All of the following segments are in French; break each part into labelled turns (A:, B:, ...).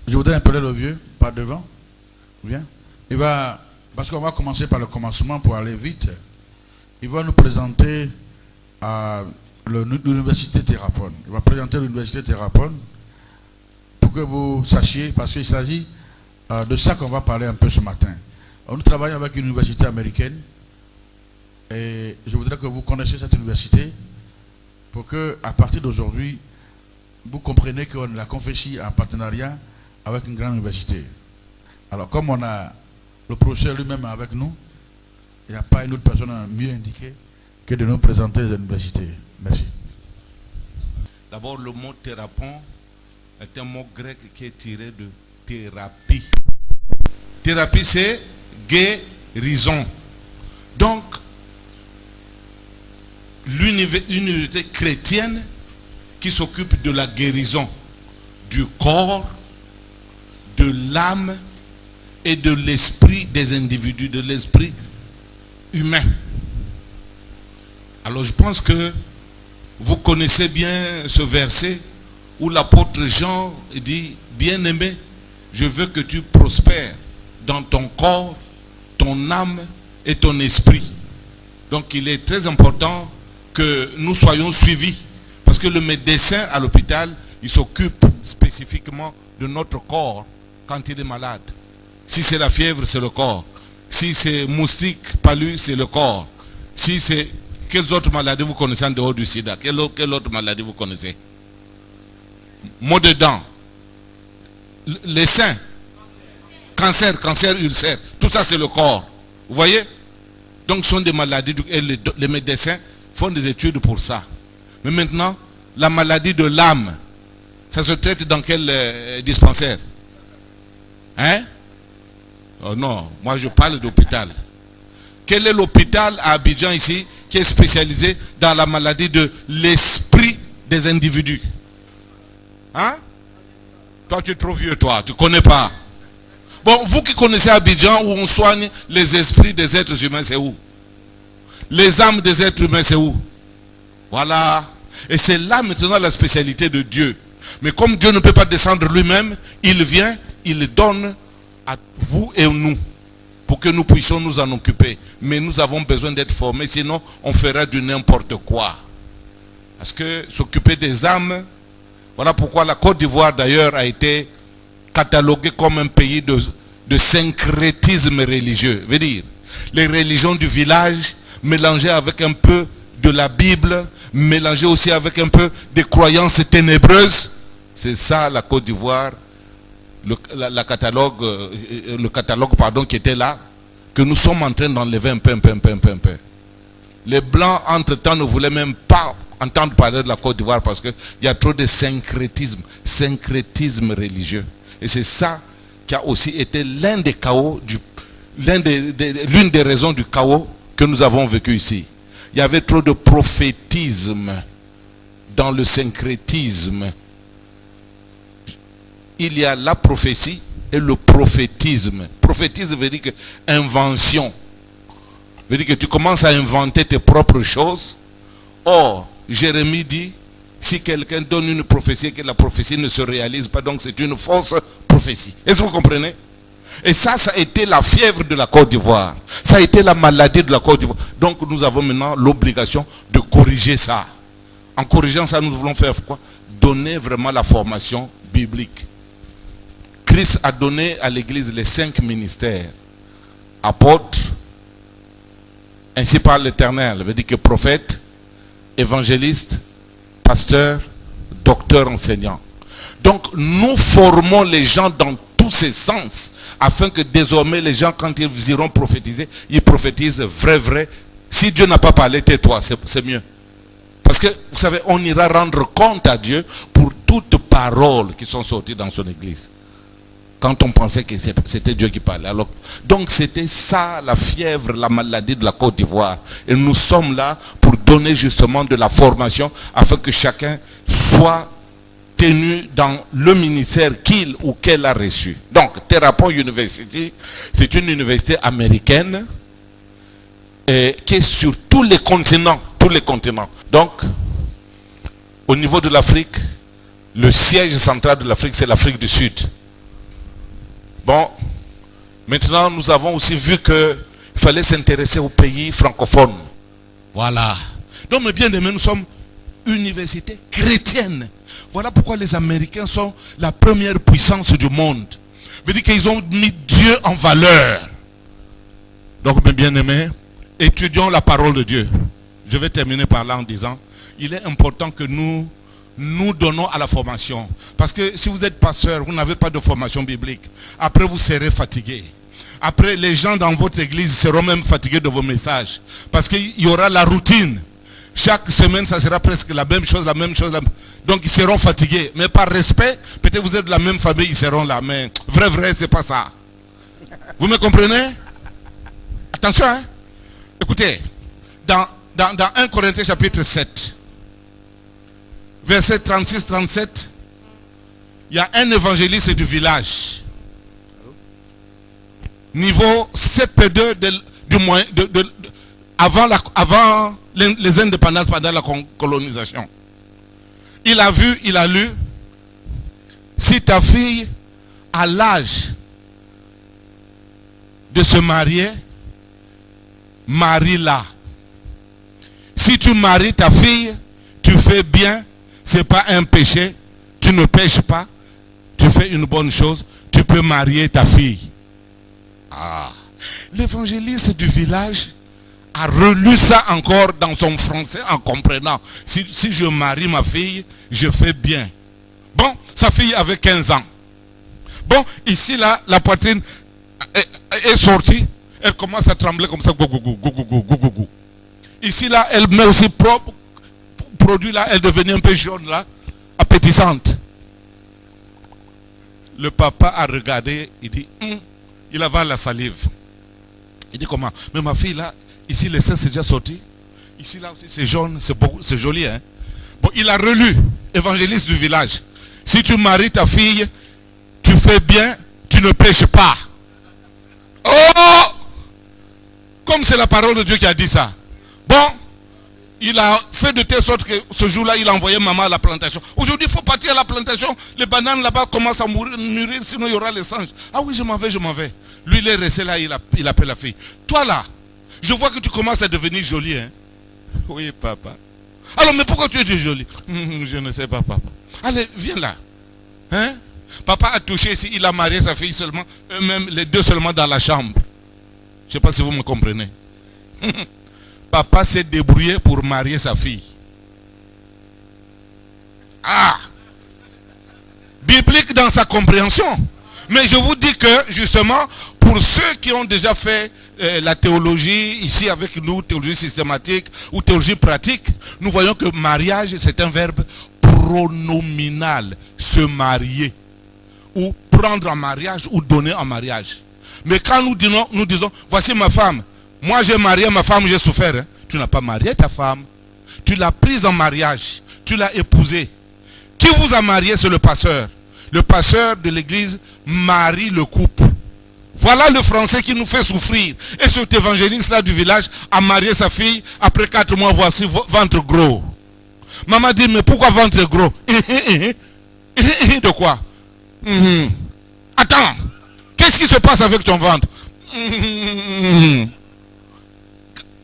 A: Je voudrais appeler le vieux par devant. Bien. Il va, parce qu'on va commencer par le commencement pour aller vite. Il va nous présenter l'université Thérapon. Il va présenter l'université Thérapon pour que vous sachiez, parce qu'il s'agit de ça qu'on va parler un peu ce matin. Nous travaillons avec une université américaine et je voudrais que vous connaissiez cette université pour que, à partir d'aujourd'hui, vous compreniez que la confession a un partenariat avec une grande université. Alors, comme on a le professeur lui-même avec nous, il n'y a pas une autre personne mieux indiquée que de nous présenter les universités. Merci.
B: D'abord, le mot thérapon est un mot grec qui est tiré de thérapie. Thérapie, c'est guérison. Donc, l'université chrétienne qui s'occupe de la guérison du corps, de l'âme et de l'esprit des individus, de l'esprit humain. Alors je pense que vous connaissez bien ce verset où l'apôtre Jean dit, bien-aimé, je veux que tu prospères dans ton corps, ton âme et ton esprit. Donc il est très important que nous soyons suivis. Parce que le médecin à l'hôpital, il s'occupe spécifiquement de notre corps quand il est malade. Si c'est la fièvre, c'est le corps. Si c'est moustique, palu, c'est le corps. Si c'est... Quelles autres maladies vous connaissez en dehors du sida? Quelle autre maladie vous connaissez? Maux de dents. Les seins. Cancer, ulcère. Tout ça, c'est le corps. Vous voyez? Donc, ce sont des maladies. Et les médecins font des études pour ça. Mais maintenant, la maladie de l'âme, ça se traite dans quel dispensaire? Hein? Oh non, moi je parle d'hôpital. Quel est l'hôpital à Abidjan ici qui est spécialisé dans la maladie de l'esprit des individus? Hein? Toi tu es trop vieux, toi, tu ne connais pas. Bon, vous qui connaissez Abidjan où on soigne les esprits des êtres humains, c'est où? Les âmes des êtres humains, c'est où? Voilà. Et c'est là maintenant la spécialité de Dieu. Mais comme Dieu ne peut pas descendre lui-même, il vient, il donne à vous et nous pour que nous puissions nous en occuper. Mais nous avons besoin d'être formés, sinon on fera du n'importe quoi. Parce que s'occuper des âmes, voilà pourquoi la Côte d'Ivoire d'ailleurs a été cataloguée comme un pays de syncrétisme religieux. Veut dire, les religions du village mélangées avec un peu de la Bible, mélangées aussi avec un peu des croyances ténébreuses. C'est ça la Côte d'Ivoire, le catalogue qui était là, que nous sommes en train d'enlever un peu. Les Blancs, entre-temps, ne voulaient même pas entendre parler de la Côte d'Ivoire parce qu'il y a trop de syncrétisme religieux. Et c'est ça qui a aussi été l'un des chaos, l'une des raisons du chaos que nous avons vécu ici. Il y avait trop de prophétisme dans le syncrétisme. Il y a la prophétie et le prophétisme. Prophétisme veut dire que invention. Veut dire que tu commences à inventer tes propres choses. Or, Jérémie dit, si quelqu'un donne une prophétie et que la prophétie ne se réalise pas, donc c'est une fausse prophétie. Est-ce que vous comprenez? Et ça a été la fièvre de la Côte d'Ivoire. Ça a été la maladie de la Côte d'Ivoire. Donc nous avons maintenant l'obligation de corriger ça. En corrigeant ça, nous voulons faire quoi? Donner vraiment la formation biblique. Christ a donné à l'Église les 5 ministères. Apôtres, ainsi parle l'Éternel. Veut dire que prophète, évangéliste, pasteur, docteur, enseignant. Donc nous formons les gens dans tous ces sens, afin que désormais les gens, quand ils iront prophétiser, ils prophétisent vrai. Si Dieu n'a pas parlé, tais-toi, c'est mieux. Parce que, vous savez, on ira rendre compte à Dieu pour toutes paroles qui sont sorties dans son église. Quand on pensait que c'était Dieu qui parlait. Alors, donc c'était ça la fièvre, la maladie de la Côte d'Ivoire. Et nous sommes là pour donner justement de la formation afin que chacun soit tenu dans le ministère qu'il ou qu'elle a reçu. Donc, Thérapon University, c'est une université américaine qui est sur tous les continents. Donc, au niveau de l'Afrique, le siège central de l'Afrique, c'est l'Afrique du Sud. Bon, maintenant nous avons aussi vu qu'il fallait s'intéresser aux pays francophones. Voilà. Donc mes bien-aimés, nous sommes université chrétienne. Voilà pourquoi les Américains sont la première puissance du monde. Veut dire qu'ils ont mis Dieu en valeur. Donc mes bien-aimés, étudions la parole de Dieu. Je vais terminer par là en disant, il est important que nous donnons à la formation. Parce que si vous êtes pasteur, vous n'avez pas de formation biblique. Après vous serez fatigué. Après les gens dans votre église seront même fatigués de vos messages. Parce qu'il y aura la routine. Chaque semaine, ça sera presque la même chose. Donc, ils seront fatigués. Mais par respect, peut-être vous êtes de la même famille, ils seront là. Mais vrai, c'est pas ça. Vous me comprenez? Attention, hein? Écoutez, dans 1 Corinthiens chapitre 7, verset 36-37, il y a un évangéliste du village. Niveau CP2 avant les indépendances pendant la colonisation. Il a vu, il a lu, si ta fille a l'âge de se marier, marie-la. Si tu maries ta fille, tu fais bien, c'est pas un péché, tu ne pêches pas, tu fais une bonne chose, tu peux marier ta fille. Ah. L'évangéliste du village a relu ça encore dans son français en comprenant. Si je marie ma fille, je fais bien. Bon, sa fille avait 15 ans. Bon, ici là, la poitrine est sortie. Elle commence à trembler comme ça. Ici là, elle met aussi propre produit là, elle devenait un peu jaune là, appétissante. Le papa a regardé, il dit, il avale la salive. Il dit comment? Mais ma fille là, ici le sein c'est déjà sorti. Ici là aussi c'est jaune, c'est joli. Hein? Bon, il a relu, évangéliste du village. Si tu maries ta fille, tu fais bien, tu ne pêches pas. Oh! Comme c'est la parole de Dieu qui a dit ça. Bon, il a fait de telle sorte que ce jour-là, il a envoyé maman à la plantation. Aujourd'hui, il faut partir à la plantation. Les bananes là-bas commencent à mûrir, sinon il y aura les singes. Ah oui, je m'en vais. Lui, il est resté là, il appelle la fille. Toi là, je vois que tu commences à devenir jolie. Hein? Oui, papa. Alors, mais pourquoi tu es jolie? Je ne sais pas, papa. Allez, viens là. Hein? Papa a touché ici, il a marié sa fille seulement, eux-mêmes, les deux seulement dans la chambre. Je ne sais pas si vous me comprenez. Papa s'est débrouillé pour marier sa fille. Ah! Biblique dans sa compréhension. Mais je vous dis que, justement, pour ceux qui ont déjà fait la théologie, ici avec nous, théologie systématique ou théologie pratique, nous voyons que mariage, c'est un verbe pronominal. Se marier. Ou prendre en mariage ou donner en mariage. Mais quand nous disons, voici ma femme. Moi j'ai marié ma femme, j'ai souffert. Hein. Tu n'as pas marié ta femme. Tu l'as prise en mariage. Tu l'as épousée. Qui vous a marié? C'est le pasteur. Le pasteur de l'église marie le couple. Voilà le français qui nous fait souffrir. Et cet évangéliste-là du village a marié sa fille. Après 4 mois, voici ventre gros. Maman dit, mais pourquoi ventre gros? De quoi? Attends. Qu'est-ce qui se passe avec ton ventre?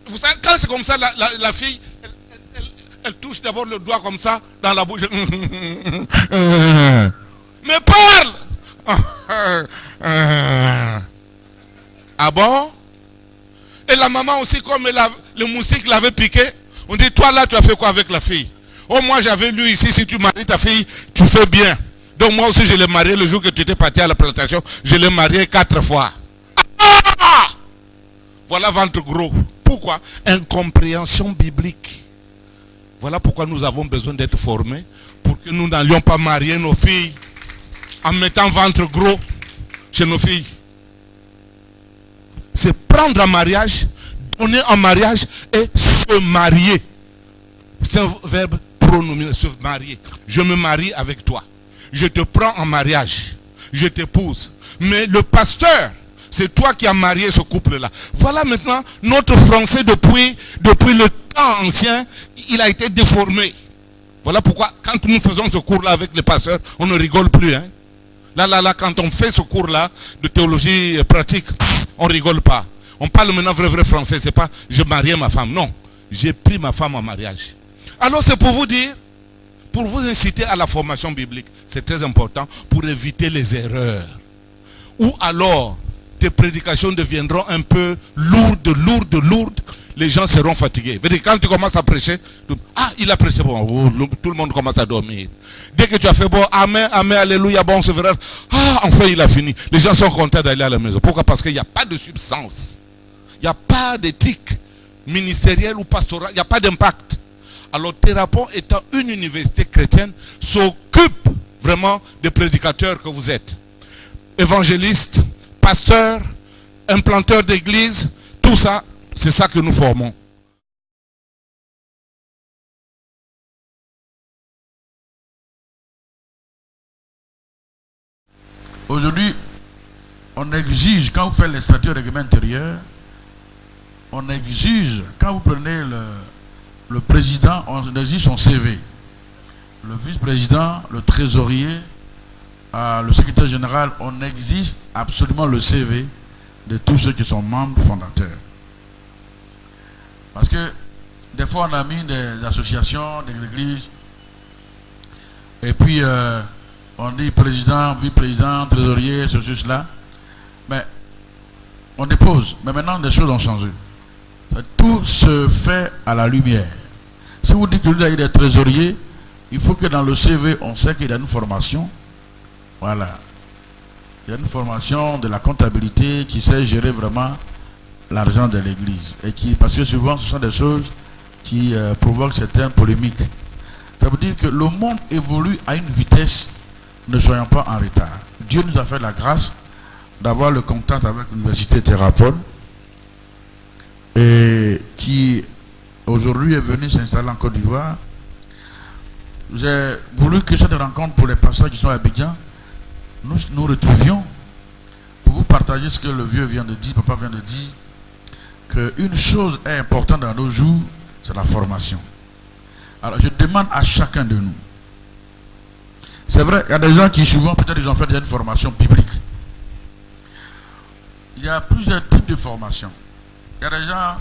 B: Vous savez, quand c'est comme ça, la fille, elle touche d'abord le doigt comme ça dans la bouche. Mais parle! Ah bon? Et la maman aussi, comme le moustique l'avait piqué, on dit, toi là, tu as fait quoi avec la fille? Oh, moi j'avais lu ici, si tu maries ta fille, tu fais bien. Donc moi aussi je l'ai marié le jour que tu étais parti à la plantation, je l'ai marié 4 fois. Ah! Voilà ventre gros. Pourquoi? Incompréhension biblique. Voilà pourquoi nous avons besoin d'être formés, pour que nous n'allions pas marier nos filles en mettant ventre gros chez nos filles. C'est prendre en mariage, donner en mariage et se marier. C'est un verbe pronominal, se marier. Je me marie avec toi. Je te prends en mariage. Je t'épouse. Mais le pasteur, c'est toi qui as marié ce couple-là. Voilà maintenant notre français depuis le temps ancien, il a été déformé. Voilà pourquoi quand nous faisons ce cours-là avec les pasteurs, on ne rigole plus. Hein? Là, quand on fait ce cours-là de théologie pratique, on rigole pas. On parle maintenant vrai français, c'est pas je mariais ma femme. Non, j'ai pris ma femme en mariage. Alors c'est pour vous dire, pour vous inciter à la formation biblique. C'est très important pour éviter les erreurs. Ou alors, tes prédications deviendront un peu lourdes. Les gens seront fatigués. Quand tu commences à prêcher, il a prêché, bon, tout le monde commence à dormir. Dès que tu as fait, bon, amen, alléluia, bon, c'est vrai. Enfin, il a fini. Les gens sont contents d'aller à la maison. Pourquoi? Parce qu'il n'y a pas de substance. Il n'y a pas d'éthique ministérielle ou pastorale. Il n'y a pas d'impact. Alors, Thérapon, étant une université chrétienne, s'occupe vraiment des prédicateurs que vous êtes. Évangélistes, pasteurs, implanteurs d'église, tout ça, c'est ça que nous formons.
A: Aujourd'hui, on exige, quand vous faites les statuts et règlements intérieurs, on exige, quand vous prenez le président, on exige son CV. Le vice-président, le trésorier, le secrétaire général, on exige absolument le CV de tous ceux qui sont membres fondateurs. Parce que des fois on a mis des associations, des églises, et puis on dit président, vice-président, trésorier, ceci, cela. Mais on dépose. Mais maintenant des choses ont changé. Tout se fait à la lumière. Si vous dites que lui a des trésoriers, il faut que dans le CV on sait qu'il y a une formation. Voilà. Il y a une formation de la comptabilité qui sait gérer vraiment l'argent de l'église. Parce que souvent ce sont des choses qui provoquent certaines polémiques. Ça veut dire que le monde évolue à une vitesse, ne soyons pas en retard. Dieu nous a fait la grâce d'avoir le contact avec l'université Thérapon et qui aujourd'hui est venu s'installer en Côte d'Ivoire. J'ai voulu que cette rencontre pour les pasteurs qui sont à Abidjan, nous retrouvions pour vous partager ce que le vieux vient de dire, papa vient de dire, qu'une chose est importante dans nos jours, c'est la formation. Alors je demande à chacun de nous, c'est vrai, il y a des gens qui souvent, peut-être ils ont fait déjà une formation biblique. Il y a plusieurs types de formation. Il y a des gens,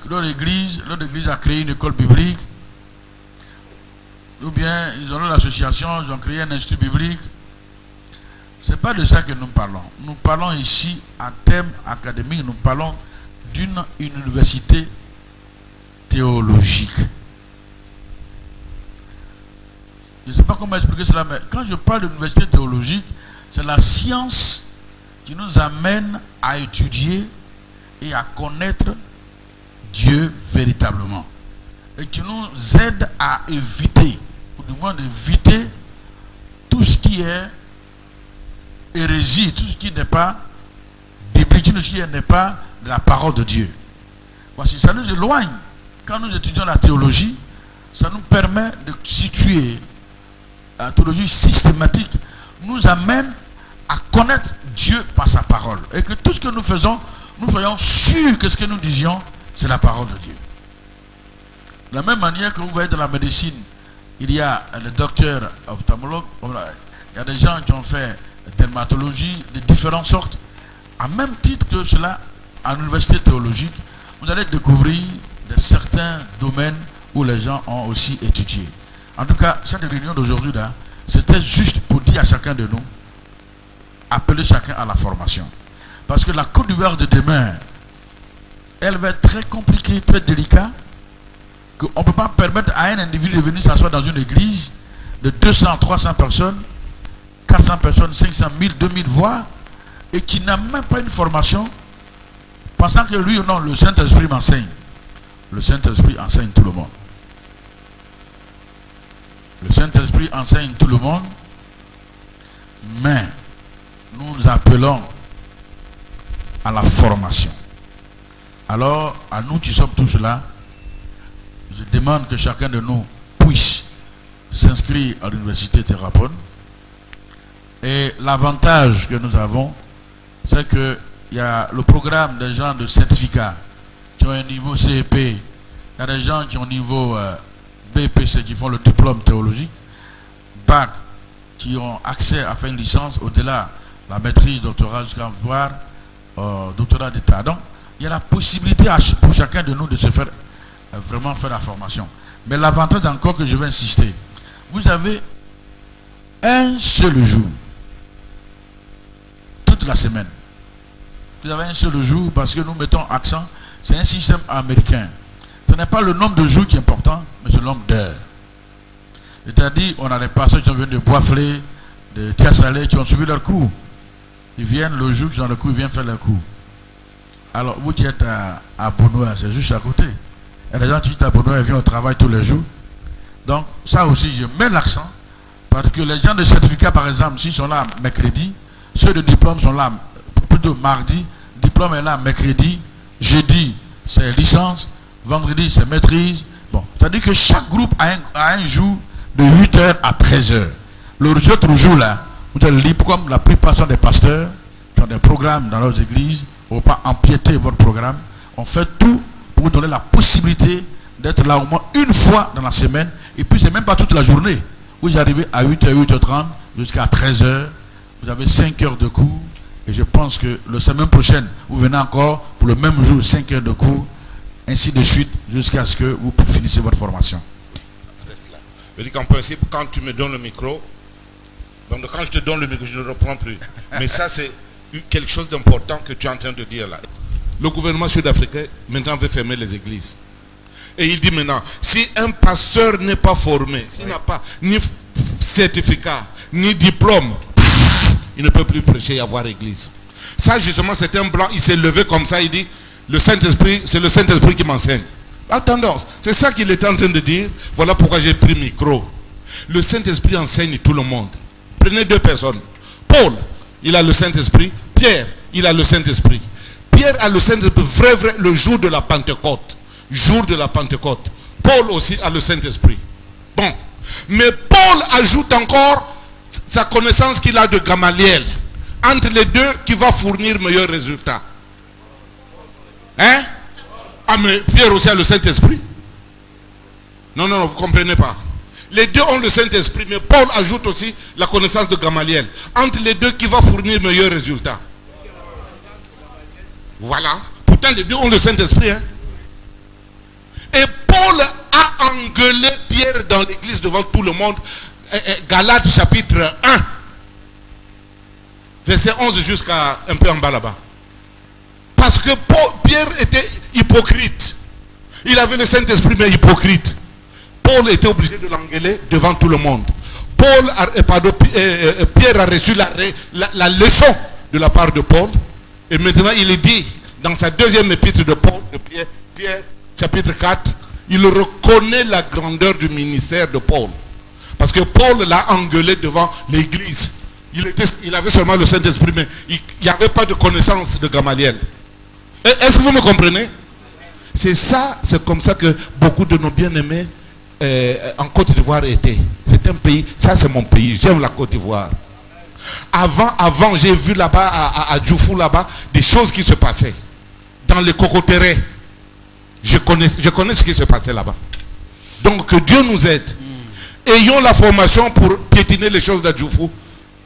A: leur église a créé une école biblique, ou bien ils ont l'association, ils ont créé un institut biblique. Ce n'est pas de ça que nous parlons. Nous parlons ici, à thème académique, nous parlons d'une université théologique. Je ne sais pas comment expliquer cela, mais quand je parle d'université théologique, c'est la science qui nous amène à étudier et à connaître Dieu véritablement. Et qui nous aide à éviter, ou du moins d'éviter tout ce qui est hérésie, tout ce qui n'est pas biblique, tout ce qui n'est pas de la parole de Dieu. Voici, ça nous éloigne. Quand nous étudions la théologie, ça nous permet de situer la théologie systématique, nous amène à connaître Dieu par sa parole. Et que tout ce que nous faisons, nous soyons sûrs que ce que nous disions, c'est la parole de Dieu. De la même manière que vous voyez dans la médecine, il y a le docteur ophtalmologue, il y a des gens qui ont fait dermatologie de différentes sortes. À même titre que cela, à l'université théologique, vous allez découvrir certains domaines où les gens ont aussi étudié. En tout cas, cette réunion d'aujourd'hui là, c'était juste pour dire à chacun de nous, appeler chacun à la formation. Parce que la Côte d'Ivoire de demain, elle va être très compliquée, très délicate, qu'on ne peut pas permettre à un individu de venir s'asseoir dans une église de 200, 300 personnes, 400 personnes, 500, 1000, 2000 voix, et qui n'a même pas une formation, pensant que lui ou non, le Saint-Esprit m'enseigne. Le Saint-Esprit enseigne tout le monde. Le Saint-Esprit enseigne tout le monde, mais nous appelons à la formation. Alors, à nous qui sommes tous là, je demande que chacun de nous puisse s'inscrire à l'université Thérapon. Et l'avantage que nous avons, c'est qu'il y a le programme des gens de certificat qui ont un niveau CEP, il y a des gens qui ont un niveau BPC qui font le diplôme théologique, BAC qui ont accès à faire une licence au-delà, la maîtrise, doctorat, jusqu'à voir doctorat d'État. Donc, il y a la possibilité pour chacun de nous de se faire vraiment faire la formation. Mais l'avantage encore que je vais insister, vous avez un seul jour, toute la semaine. Vous avez un seul jour parce que nous mettons accent, c'est un système américain. Ce n'est pas le nombre de jours qui est important, mais c'est le nombre d'heures. C'est-à-dire, on a des personnes qui sont venus de Boisflé, de Thias-Salé, qui ont suivi leur cours. Ils viennent le jour qu'ils ont le cours, ils viennent faire leur cours. Alors, vous qui êtes à Bonoa, c'est juste à côté. Il y a des gens qui sont à Bonoa, ils viennent au travail tous les jours. Donc, ça aussi, je mets l'accent. Parce que les gens de certificat, par exemple, s'ils sont là mercredi, ceux de diplôme sont là plutôt mardi, diplôme est là mercredi, jeudi, c'est licence, vendredi, c'est maîtrise. Bon, c'est-à-dire que chaque groupe a un jour de 8h à 13h. Les autres jours là, vous êtes libre comme la plupart sont des pasteurs qui ont des programmes dans leurs églises. On ne va pas empiéter votre programme. On fait tout pour vous donner la possibilité d'être là au moins une fois dans la semaine. Et puis, c'est même pas toute la journée. Vous arrivez à 8h, 8h30 jusqu'à 13h. Vous avez 5 heures de cours. Et je pense que la semaine prochaine, vous venez encore pour le même jour, 5 heures de cours. Ainsi de suite, jusqu'à ce que vous finissez votre formation.
B: Reste là. Je dis qu'en principe, quand tu me donnes le micro, donc quand je te donne le micro, je ne le reprends plus. Mais ça, c'est quelque chose d'important que tu es en train de dire là. Le gouvernement sud-africain, maintenant, veut fermer les églises. Et il dit maintenant, si un pasteur n'est pas formé, s'il n'a pas ni certificat, ni diplôme, il ne peut plus prêcher et avoir église. Ça, justement, c'est un blanc, il s'est levé comme ça, il dit, le Saint-Esprit, c'est le Saint-Esprit qui m'enseigne. Attendons, c'est ça qu'il était en train de dire. Voilà pourquoi j'ai pris le micro. Le Saint-Esprit enseigne tout le monde. Prenez deux personnes. Paul, il a le Saint-Esprit. Pierre, il a le Saint-Esprit. Pierre a le Saint-Esprit, vrai, le jour de la Pentecôte. Jour de la Pentecôte. Paul aussi a le Saint-Esprit. Bon. Mais Paul ajoute encore sa connaissance qu'il a de Gamaliel. Entre les deux, qui va fournir meilleur résultat. Hein? Ah, mais Pierre aussi a le Saint-Esprit. Non, vous ne comprenez pas. Les deux ont le Saint-Esprit, mais Paul ajoute aussi la connaissance de Gamaliel. Entre les deux, qui va fournir meilleur résultat? Voilà. Pourtant, les deux ont le Saint-Esprit. Hein? Et Paul a engueulé Pierre dans l'église devant tout le monde. Galates chapitre 1. Verset 11 jusqu'à un peu en bas là-bas. Parce que Pierre était hypocrite. Il avait le Saint-Esprit, mais hypocrite. Paul était obligé de l'engueuler devant tout le monde. Pierre a reçu la leçon de la part de Paul. Et maintenant, il est dit, dans sa deuxième épître de Paul, de Pierre, chapitre 4, il reconnaît la grandeur du ministère de Paul. Parce que Paul l'a engueulé devant l'église. Il avait seulement le Saint-Esprit, mais il n'y avait pas de connaissance de Gamaliel. Est-ce que vous me comprenez? C'est comme ça que beaucoup de nos bien-aimés en Côte d'Ivoire étaient. C'est un pays, ça c'est mon pays, j'aime la Côte d'Ivoire. Avant j'ai vu là-bas, à Djoufou là-bas, des choses qui se passaient. Dans les cocoteraies. Je connais ce qui se passait là-bas. Donc que Dieu nous aide. Ayons la formation pour piétiner les choses d'Adjoufou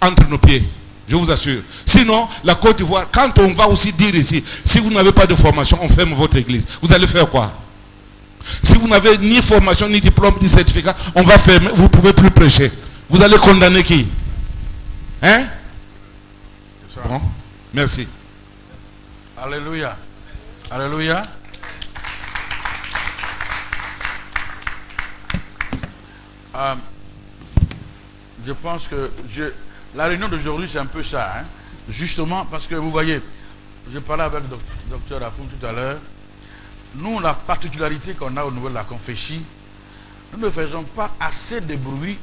B: entre nos pieds. Je vous assure. Sinon, la Côte d'Ivoire, quand on va aussi dire ici, si vous n'avez pas de formation, on ferme votre église. Vous allez faire quoi? Si vous n'avez ni formation, ni diplôme, ni certificat, on va fermer. Vous ne pouvez plus prêcher. Vous allez condamner qui? Hein? Bon, merci.
A: Alléluia. Alléluia. Je pense que la réunion d'aujourd'hui, c'est un peu ça. Hein? Justement, parce que vous voyez, je parlais avec le docteur Afoum tout à l'heure. Nous, la particularité qu'on a au niveau de la confession, nous ne faisons pas assez de bruit,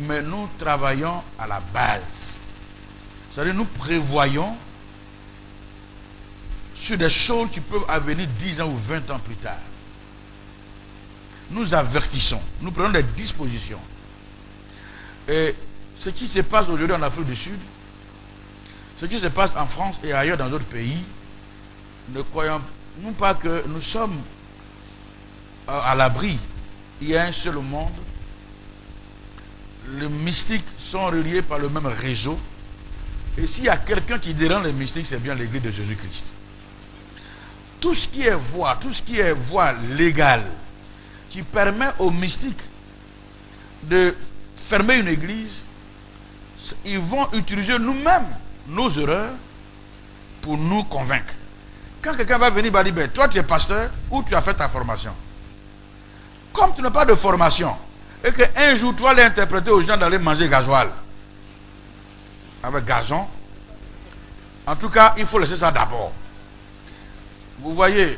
A: mais nous travaillons à la base. C'est-à-dire, nous prévoyons sur des choses qui peuvent advenir 10 ans ou 20 ans plus tard. Nous avertissons, nous prenons des dispositions. Et ce qui se passe aujourd'hui en Afrique du Sud, ce qui se passe en France et ailleurs dans d'autres pays, ne croyons pas que nous sommes à l'abri. Il y a un seul monde. Les mystiques sont reliés par le même réseau. Et s'il y a quelqu'un qui dérange les mystiques, c'est bien l'église de Jésus-Christ. Tout ce qui est voie légale, qui permet aux mystiques de fermer une église, ils vont utiliser nous-mêmes nos erreurs pour nous convaincre. Quand quelqu'un va venir, il va dire, ben, toi tu es pasteur, ou tu as fait ta formation. Comme tu n'as pas de formation, et qu'un jour tu vas aller interpréter aux gens d'aller manger gasoil, avec gazon, en tout cas, il faut laisser ça d'abord. Vous voyez,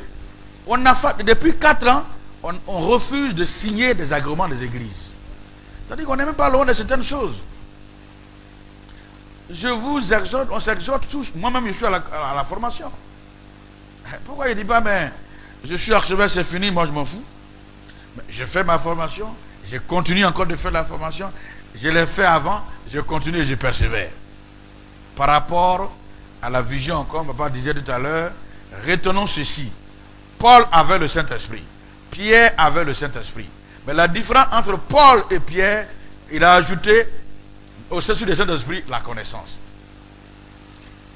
A: on a fait, depuis 4 ans, on refuse de signer des agréments des églises. C'est-à-dire qu'on n'est même pas loin de certaines choses. Je vous exhorte, on s'exhorte tous. Moi-même, je suis à la formation. Pourquoi il ne dit pas, mais je suis archevêque, c'est fini, moi je m'en fous. Mais je fais ma formation, je continue encore de faire la formation. Je l'ai fait avant, je continue et je persévère. Par rapport à la vision, comme papa disait tout à l'heure, retenons ceci. Paul avait le Saint-Esprit. Pierre avait le Saint-Esprit. Mais la différence entre Paul et Pierre, il a ajouté au sein du Saint-Esprit la connaissance.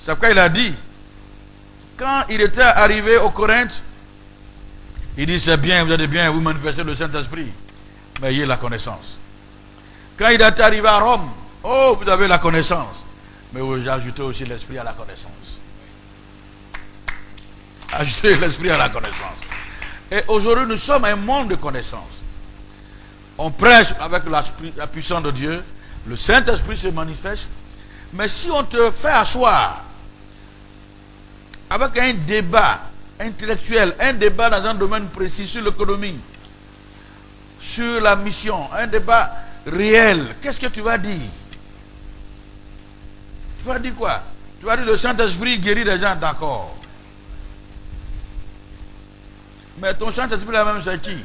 A: C'est pourquoi il a dit, quand il était arrivé au Corinthe, il dit c'est bien, vous êtes bien, vous manifestez le Saint-Esprit, mais ayez la connaissance. Quand il est arrivé à Rome, oh, vous avez la connaissance, mais vous ajoutez aussi l'esprit à la connaissance. Ajoutez l'esprit à la connaissance. Et aujourd'hui, nous sommes un monde de connaissance. On prêche avec la puissance de Dieu, le Saint-Esprit se manifeste, mais si on te fait asseoir avec un débat intellectuel, un débat dans un domaine précis sur l'économie, sur la mission, un débat réel, qu'est-ce que tu vas dire? Tu vas dire quoi? Tu vas dire le Saint-Esprit guérit les gens, d'accord. Mais ton Saint-Esprit la même, c'est qui?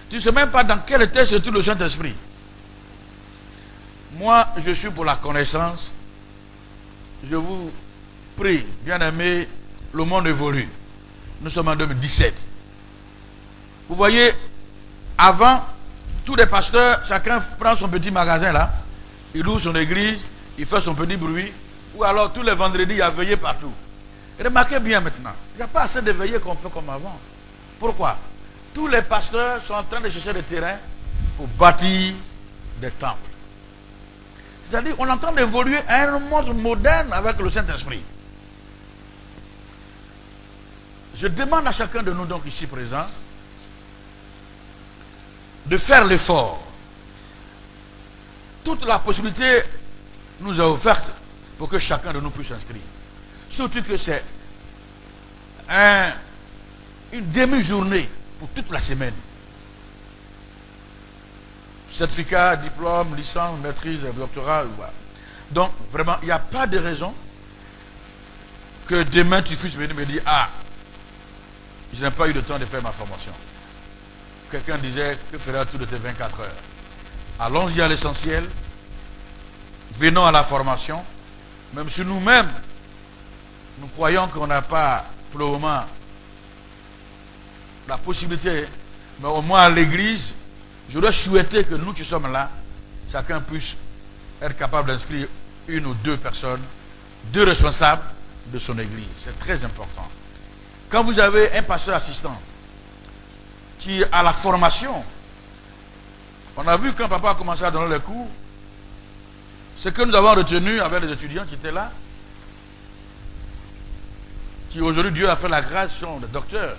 A: Tu ne sais même pas dans quel texte se trouve le Saint-Esprit. Moi, je suis pour la connaissance. Je vous prie, bien aimé, le monde évolue. Nous sommes en 2017. Vous voyez, avant, tous les pasteurs, chacun prend son petit magasin là, il ouvre son église, il fait son petit bruit, ou alors tous les vendredis, il y a veillé partout. Remarquez bien maintenant, il n'y a pas assez de veillées qu'on fait comme avant. Pourquoi? Tous les pasteurs sont en train de chercher des terrains pour bâtir des temples. C'est-à-dire qu'on est en train d'évoluer à un monde moderne avec le Saint-Esprit. Je demande à chacun de nous donc ici présents de faire l'effort. Toute la possibilité nous est offerte pour que chacun de nous puisse s'inscrire. Surtout que c'est une demi-journée pour toute la semaine. Certificat, diplôme, licence, maîtrise, doctorat. Donc, vraiment, il n'y a pas de raison que demain tu puisses venir me dire, ah, je n'ai pas eu le temps de faire ma formation. Quelqu'un disait, que feras-tu de tes 24 heures? Allons-y à l'essentiel. Venons à la formation. Même si nous-mêmes, nous croyons qu'on n'a pas, pour le moment, la possibilité, mais au moins à l'église, j'aurais souhaité que nous qui sommes là, chacun puisse être capable d'inscrire une ou deux personnes, deux responsables de son église. C'est très important. Quand vous avez un pasteur assistant qui a la formation, on a vu quand papa a commencé à donner les cours, ce que nous avons retenu avec les étudiants qui étaient là, qui aujourd'hui Dieu a fait la grâce, sont des docteurs.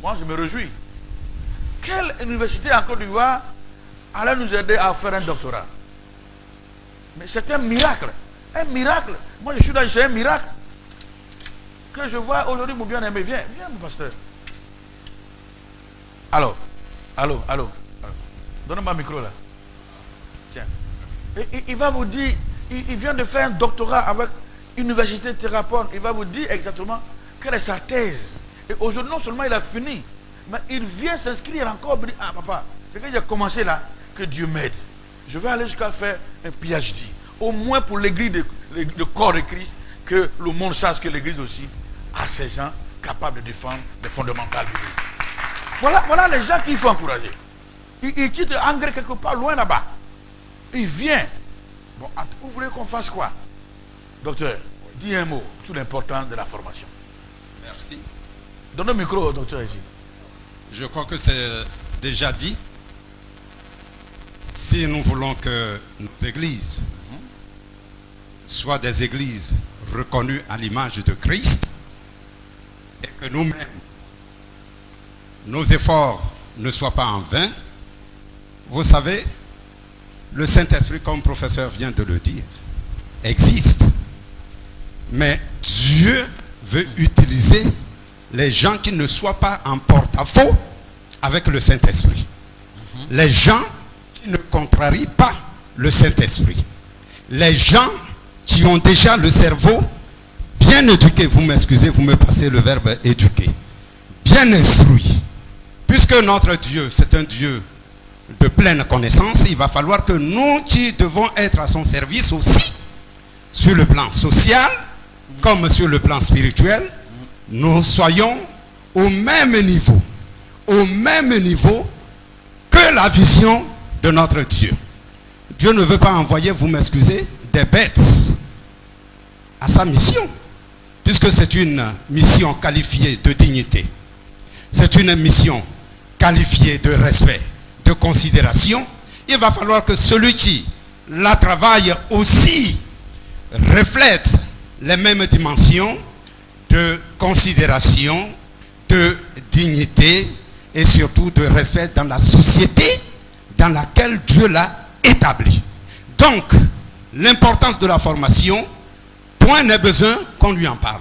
A: Moi, je me réjouis. Quelle université en Côte d'Ivoire allait nous aider à faire un doctorat? Mais c'est un miracle. Un miracle. Moi, je suis là, c'est un miracle. Que je vois aujourd'hui, mon bien-aimé. Viens, mon pasteur. Allô. Donne-moi un micro là. Tiens. Et il va vous dire, il vient de faire un doctorat avec l'université Thérapon. Il va vous dire exactement quelle est sa thèse. Et aujourd'hui, non seulement il a fini, mais il vient s'inscrire encore. Il dit, ah papa, c'est que j'ai commencé là, que Dieu m'aide. Je vais aller jusqu'à faire un PhD. Au moins pour l'église, le corps de Christ, que le monde sache que l'église aussi a ces gens capables de défendre les fondamentales bibliques. Voilà les gens qu'il faut encourager. Il quitte Angers quelque part loin là-bas. Il vient Bon, vous voulez qu'on fasse quoi? Docteur, dis un mot sur l'importance de la formation.
B: Merci.
A: Donne le micro au docteur ici.
C: Je crois que c'est déjà dit. Si nous voulons que nos églises soient des églises reconnues à l'image de Christ et que nous-mêmes, nos efforts ne soient pas en vain, vous savez, le Saint-Esprit, comme le professeur vient de le dire, existe. Mais Dieu veut utiliser les gens qui ne soient pas en porte-à-faux avec le Saint-Esprit. Les gens qui ne contrarient pas le Saint-Esprit. Les gens qui ont déjà le cerveau bien éduqué, vous m'excusez, vous me passez le verbe éduqué, bien instruit. Puisque notre Dieu, c'est un Dieu de pleine connaissance, il va falloir que nous qui devons être à son service aussi, sur le plan social, comme sur le plan spirituel, nous soyons au même niveau que la vision de notre Dieu. Dieu ne veut pas envoyer, vous m'excusez, des bêtes à sa mission, puisque c'est une mission qualifiée de dignité. C'est une mission qualifiée de respect, de considération. Il va falloir que celui qui la travaille aussi reflète les mêmes dimensions de considération, de dignité et surtout de respect dans la société dans laquelle Dieu l'a établi. Donc, l'importance de la formation, point n'est besoin qu'on lui en parle.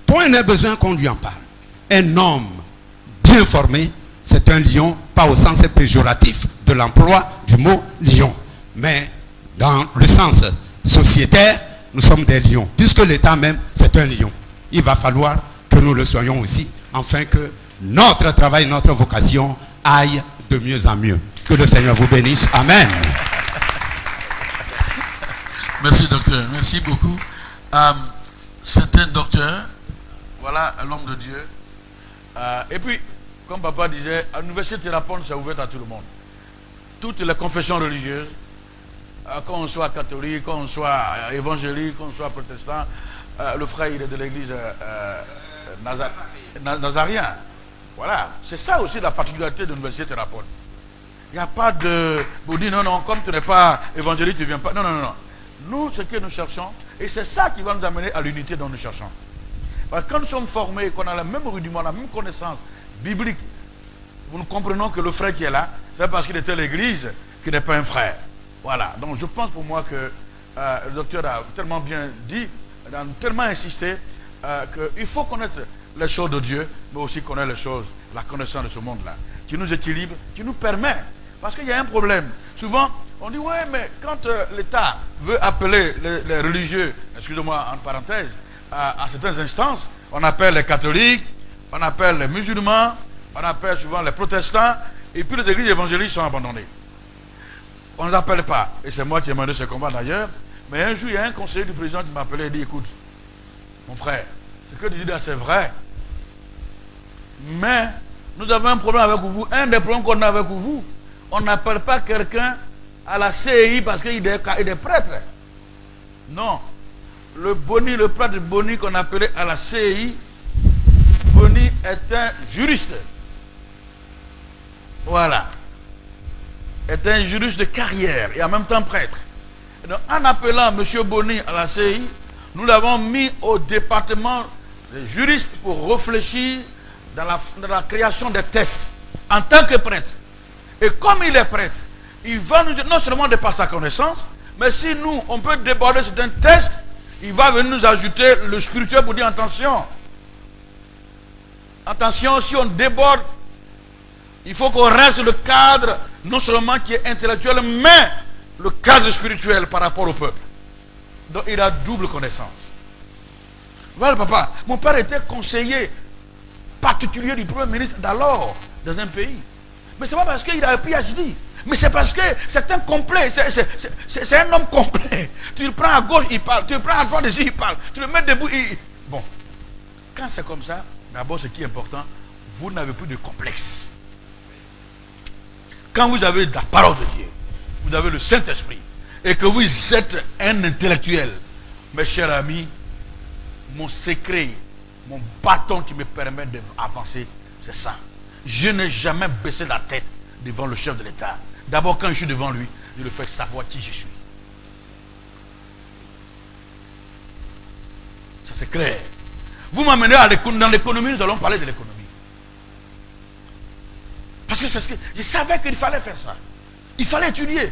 C: Point n'est besoin qu'on lui en parle. Un homme bien formé, c'est un lion, pas au sens péjoratif de l'emploi du mot lion, mais dans le sens sociétaire, nous sommes des lions. Puisque l'État même, c'est un lion. Il va falloir que nous le soyons aussi, afin que notre travail, notre vocation aille de mieux en mieux. Que le Seigneur vous bénisse. Amen.
A: Merci docteur, merci beaucoup. C'est un docteur, voilà l'homme de Dieu. Et puis, comme papa disait, à l'université Thérapon, c'est ouvert à tout le monde. Toutes les confessions religieuses, qu'on soit catholique, qu'on soit évangélique, qu'on soit protestant, le frère il est de l'église nazarien. Voilà, c'est ça aussi la particularité de l'université Thérapon. Il n'y a pas de... Vous dites non, non, comme tu n'es pas évangélique, tu ne viens pas. Non, non, non, non. Nous, ce que nous cherchons, et c'est ça qui va nous amener à l'unité dont nous cherchons. Parce que quand nous sommes formés, qu'on a le même rudiment, la même connaissance biblique, nous comprenons que le frère qui est là, c'est parce qu'il était à l'église qu'il n'est pas un frère. Voilà. Donc je pense pour moi que le docteur a tellement bien dit, a tellement insisté, qu'il faut connaître les choses de Dieu, mais aussi connaître les choses, la connaissance de ce monde-là, qui nous équilibre, qui nous permet. Parce qu'il y a un problème. Souvent, on dit, ouais, mais quand l'État veut appeler les religieux, excusez-moi en parenthèse, à certaines instances, on appelle les catholiques, on appelle les musulmans, on appelle souvent les protestants, et puis les églises évangéliques sont abandonnées. On ne les appelle pas. Et c'est moi qui ai mené ce combat d'ailleurs. Mais un jour, il y a un conseiller du président qui m'a appelé et dit, écoute, mon frère, ce que tu dis là, c'est vrai. Mais nous avons un problème avec vous. Un des problèmes qu'on a avec vous, on n'appelle pas quelqu'un à la CI parce qu'il est prêtre. Non. Le prêtre Boni qu'on appelait à la CI, Boni est un juriste. Voilà. Est un juriste de carrière et en même temps prêtre. Donc, en appelant M. Boni à la CI, nous l'avons mis au département des juristes pour réfléchir dans la création des tests en tant que prêtre. Et comme il est prêtre, il va nous dire non seulement de par sa connaissance, mais si nous, on peut déborder sur un test, il va venir nous ajouter le spirituel pour dire attention. Attention, si on déborde, il faut qu'on reste sur le cadre, non seulement qui est intellectuel, mais le cadre spirituel par rapport au peuple. Donc il a double connaissance. Voilà papa, mon père était conseiller particulier du premier ministre d'alors dans un pays. Mais ce n'est pas parce qu'il a un PhD, mais c'est parce que c'est un complet, c'est un homme complet. Tu le prends à gauche, il parle, tu le prends à droite, il parle, tu le mets debout, Bon, quand c'est comme ça, d'abord ce qui est important, vous n'avez plus de complexe. Quand vous avez la parole de Dieu, vous avez le Saint-Esprit,
D: et que vous êtes un intellectuel, mes chers amis, mon secret, mon bâton qui me permet d'avancer, c'est ça. Je n'ai jamais baissé la tête devant le chef de l'État. D'abord, quand je suis devant lui, je le fais savoir qui je suis. Ça c'est clair. Vous m'amenez dans l'économie, nous allons parler de l'économie. Parce que c'est ce que je savais qu'il fallait faire ça. Il fallait étudier.